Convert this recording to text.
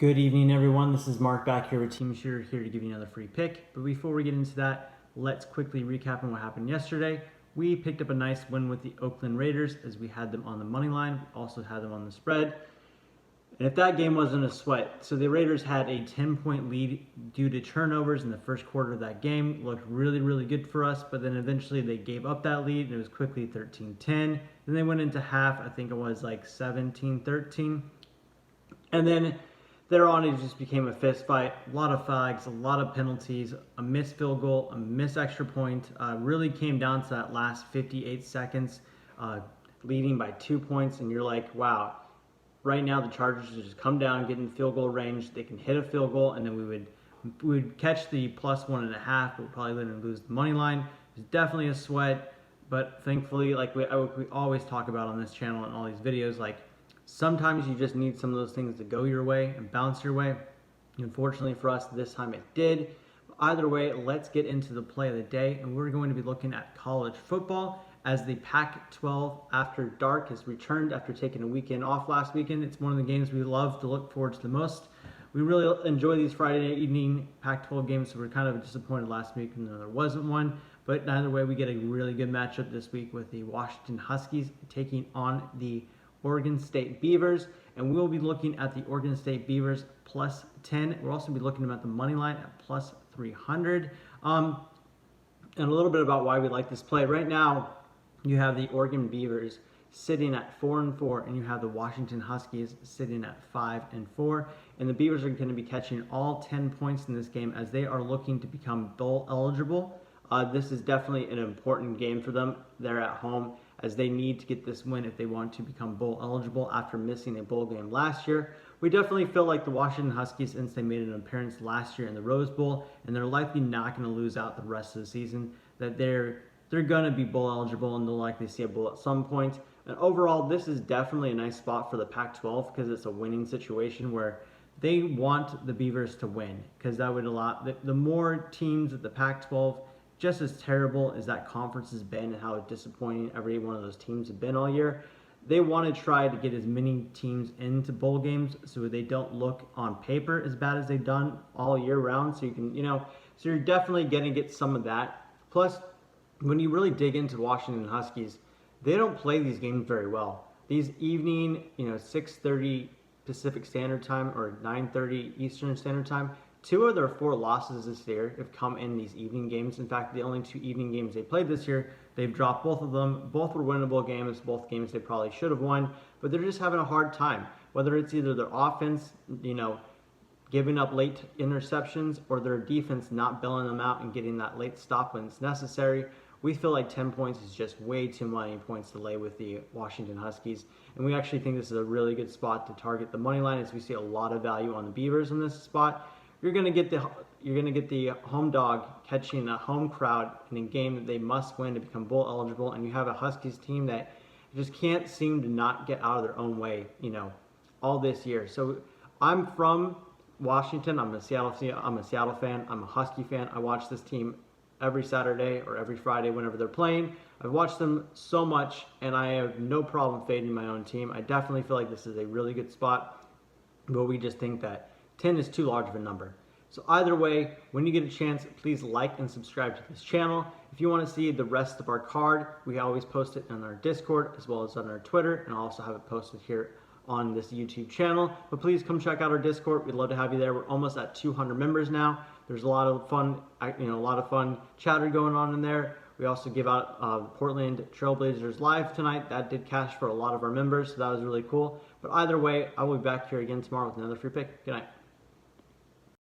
Good evening, everyone. This is Mark back here with Team Shooter, here to give you another free pick. But before we get into that, let's quickly recap on what happened yesterday. We picked up a nice win with the Oakland Raiders as we had them on the money line. We also had them on the spread. And if that game wasn't a sweat, so the Raiders had a 10-point lead due to turnovers in the first quarter of that game. It looked really, really good for us, but then eventually they gave up that lead, and it was quickly 13-10. Then they went into half, I think it was like 17-13. And then thereon, it just became a fist fight. A lot of flags, a lot of penalties, a missed field goal, a missed extra point. Really came down to that last 58 seconds, leading by 2 points, and you're like, wow. Right now, the Chargers just come down, get in field goal range. They can hit a field goal, and then we would catch the plus 1.5, but probably wouldn't lose the money line. It's definitely a sweat, but thankfully, like we always talk about on this channel and all these videos, like sometimes you just need some of those things to go your way and bounce your way. Unfortunately for us, this time it did. Either way, let's get into the play of the day, and we're going to be looking at college football as the Pac-12 After Dark has returned after taking a weekend off last weekend. It's one of the games we love to look forward to the most. We really enjoy these Friday evening Pac-12 games, so we're kind of disappointed last week when there wasn't one. But either way, we get a really good matchup this week with the Washington Huskies taking on the Oregon State Beavers, and we'll be looking at the Oregon State Beavers plus 10. We'll also be looking at the money line at plus 300. And a little bit about why we like this play. Right now, you have the Oregon Beavers sitting at 4-4, and you have the Washington Huskies sitting at 5-4. And the Beavers are going to be catching all 10 points in this game as they are looking to become bowl eligible. This is definitely an important game for them. They're at home as they need to get this win if they want to become bowl eligible after missing a bowl game last year. We definitely feel like the Washington Huskies, since they made an appearance last year in the Rose Bowl, and they're likely not going to lose out the rest of the season, that they're going to be bowl eligible and they'll likely see a bowl at some point. And overall, this is definitely a nice spot for the Pac-12 because it's a winning situation where they want the Beavers to win, because that would allow the more teams at the Pac-12, just as terrible as that conference has been and how disappointing every one of those teams have been all year, they want to try to get as many teams into bowl games so they don't look on paper as bad as they've done all year round. So you can, so you're definitely going to get some of that. Plus, when you really dig into Washington Huskies, they don't play these games very well. These evening, 6:30 Pacific Standard Time or 9:30 Eastern Standard Time, 2 of their 4 losses this year have come in these evening games. In fact, the only 2 evening games they played this year, they've dropped both of them. Both were winnable games, both games they probably should have won, but they're just having a hard time. Whether it's either their offense, giving up late interceptions, or their defense not bailing them out and getting that late stop when it's necessary. We feel like 10 points is just way too many points to lay with the Washington Huskies, and we actually think this is a really good spot to target the money line, as we see a lot of value on the Beavers in this spot. You're going to get the home dog catching a home crowd in a game that they must win to become bowl eligible, and you have a Huskies team that just can't seem to not get out of their own way, all this year. So I'm from Washington. I'm a Seattle fan. I'm a Husky fan. I watch this team every Saturday or every Friday whenever they're playing. I've watched them so much, and I have no problem fading my own team. I definitely feel like this is a really good spot, but we just think that 10 is too large of a number. So either way, when you get a chance, please like and subscribe to this channel. If you want to see the rest of our card, we always post it on our Discord as well as on our Twitter, and I'll also have it posted here on this YouTube channel. But please come check out our Discord. We'd love to have you there. We're almost at 200 members now. There's a lot of fun chatter going on in there. We also give out the Portland Trailblazers live tonight. That did cash for a lot of our members, so that was really cool. But either way, I will be back here again tomorrow with another free pick. Good night.